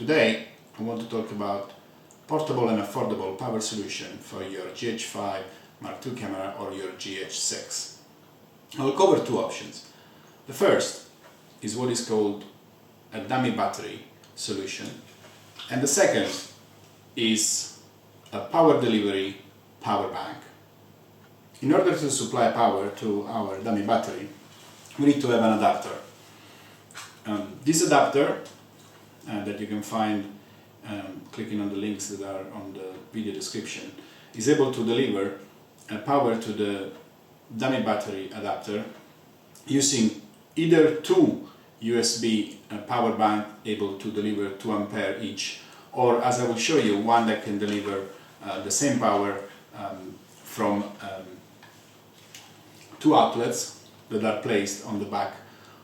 Today I want to talk about portable and affordable power solution for your GH5M2 camera or your GH6. I'll cover two options. The first is what is called a dummy battery solution, and the second is a power delivery power bank. In order to supply power to our dummy battery, we need to have an adapter. This adapter that you can find clicking on the links that are on the video description is able to deliver power to the dummy battery adapter using either two USB power bank able to deliver 2 ampere each, or as I will show you, one that can deliver the same power from two outlets that are placed on the back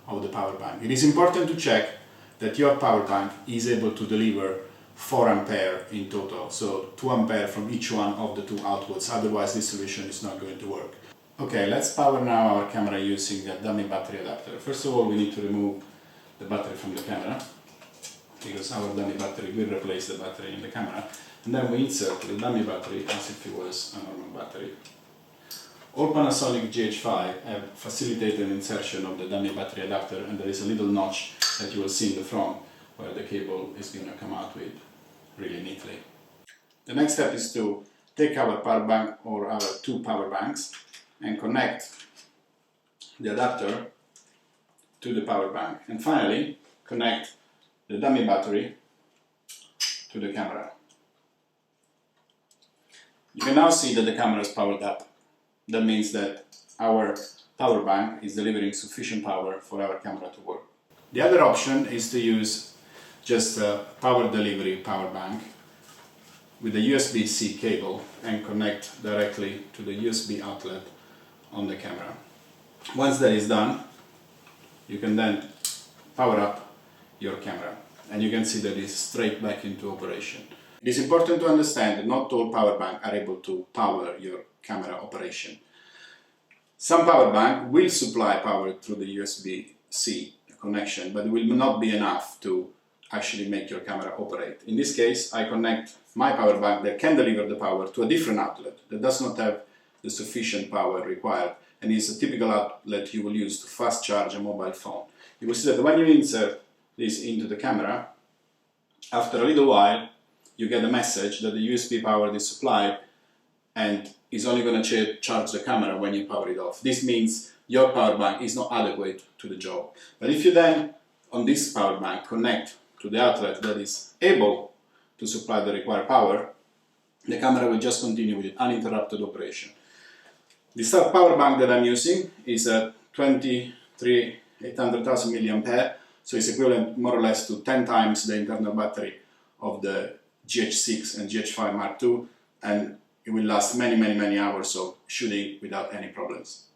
of the power bank. It is important to check that your power bank is able to deliver 4 ampere in total, so 2 ampere from each one of the two outlets, otherwise this solution is not going to work. Okay, let's power now our camera using a dummy battery adapter. First of all, we need to remove the battery from the camera, because our dummy battery will replace the battery in the camera, and then we insert the dummy battery as if it was a normal battery. All Panasonic GH5 have facilitated insertion of the dummy battery adapter, and there is a little notch that you will see in the front where the cable is going to come out with really neatly. The next step is to take our power bank or our two power banks and connect the adapter to the power bank, and finally connect the dummy battery to the camera. You can now see that the camera is powered up. That means that our power bank is delivering sufficient power for our camera to work. The other option is to use just a power delivery power bank with a USB-C cable and connect directly to the USB outlet on the camera. Once that is done, you can then power up your camera, and you can see that it's straight back into operation. It is important to understand that not all power banks are able to power your camera operation. Some power bank will supply power through the USB-C connection, but it will not be enough to actually make your camera operate. In this case, I connect my power bank that can deliver the power to a different outlet that does not have the sufficient power required, and is a typical outlet you will use to fast charge a mobile phone. You will see that when you insert this into the camera, after a little while you get a message that the USB power is supplied and is only going to charge the camera when you power it off. This means your power bank is not adequate to the job. But if you then, on this power bank, connect to the outlet that is able to supply the required power, the camera will just continue with uninterrupted operation. The power bank that I'm using is a 800,000 mAh, so it's equivalent more or less to 10 times the internal battery of the GH6 and GH5M2, and it will last many hours of shooting without any problems.